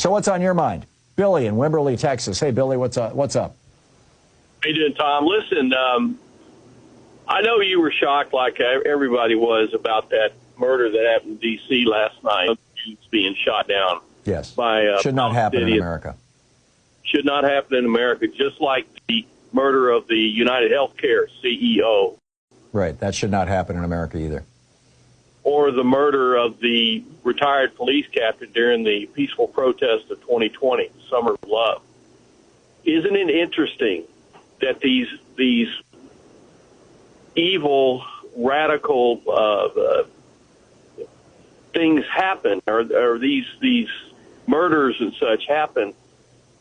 So what's on your mind? Billy in Wimberley, Texas. Hey, Billy, what's up? How you doing, Tom? Listen, I know you were shocked like everybody was about that murder that happened in D.C. last night. He's being shot down. Yes. By should not happen in America. Should not happen in America, just like the murder of the United Healthcare CEO. Right. That should not happen in America either. Or the murder of the retired police captain during the peaceful protest of 2020, Summer of Love. Isn't it interesting that these evil, radical things happen, or these murders and such happen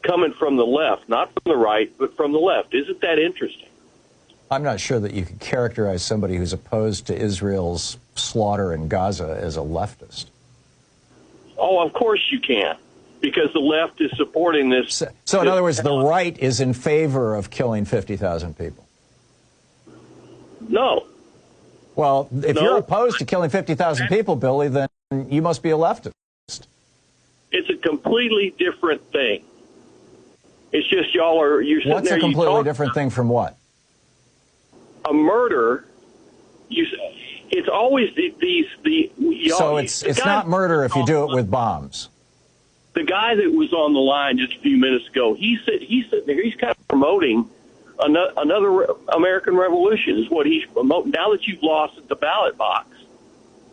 coming from the left, not from the right, but from the left? Isn't that interesting? I'm not sure that you could characterize somebody who's opposed to Israel's slaughter in Gaza as a leftist. Oh, of course you can, because the left is supporting this. So in other words, the right is in favor of killing 50,000 people. No. Well, if you're opposed to killing 50,000 people, Billy, then you must be a leftist. It's a completely different thing. It's just you're sitting there. What's a completely different thing from what? A murder. It's always So it's not murder if you do it with bombs. The guy that was on the line just a few minutes ago, he's sitting there. He's kind of promoting another American Revolution is what he's promoting. Now that you've lost at the ballot box.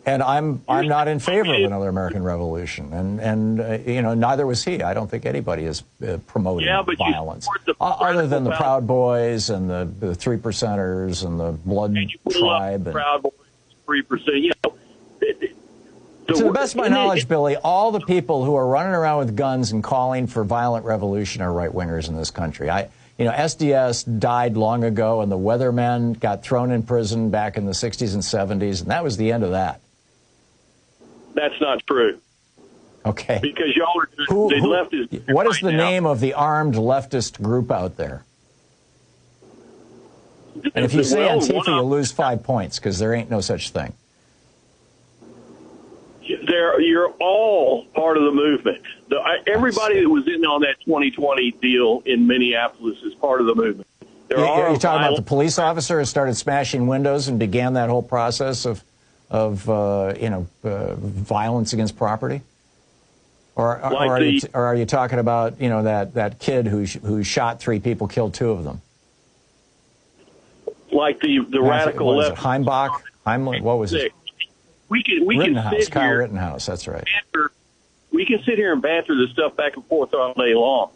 And I'm not in favor of another American Revolution, and you know, neither was he. I don't think anybody is promoting violence, other than the Proud Boys and the Three Percenters and the Blood Tribe. And Proud Boys, 3%. You know, to the best of my knowledge, Billy, all the people who are running around with guns and calling for violent revolution are right wingers in this country. You know, SDS died long ago, and the Weathermen got thrown in prison back in the 60s and 70s, and that was the end of that. That's not true. Okay. Because y'all are the leftist. What is the name of the armed leftist group out there? And if you say Antifa, you'll lose 5 points because there ain't no such thing. You're all part of the movement. Everybody that was in on that 2020 deal in Minneapolis is part of the movement. You're talking about the police officer who started smashing windows and began that whole process of violence against property, or are you talking about that kid who shot 3 people, killed 2 of them? Like the radical left. Heimbach? What was it? We can Rittenhouse, Kyle here, Rittenhouse. That's right. We can sit here and banter this stuff back and forth all day long,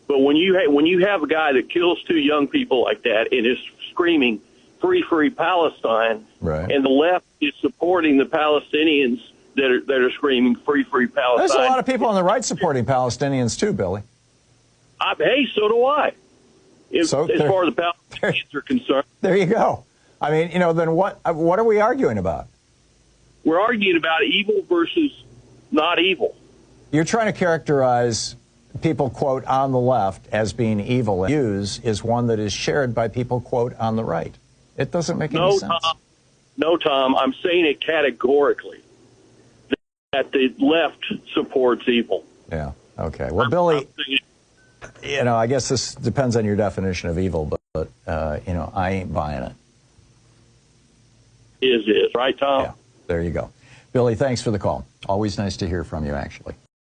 but when you have a guy that kills 2 young people like that and is screaming free Palestine, right, and the left is supporting the Palestinians that are screaming free Palestine. There's a lot of people on the right supporting Palestinians too, Billy. Hey, so do I. As far as the Palestinians are concerned. There you go. I mean, then what are we arguing about? We're arguing about evil versus not evil. You're trying to characterize people, quote, on the left as being evil. Use is one that is shared by people, quote, on the right. It doesn't make any sense. No, Tom, I'm saying it categorically, that the left supports evil. Yeah, okay. Well, Billy, I guess this depends on your definition of evil, but I ain't buying it. Is right, Tom? Yeah, there you go. Billy, thanks for the call. Always nice to hear from you, actually.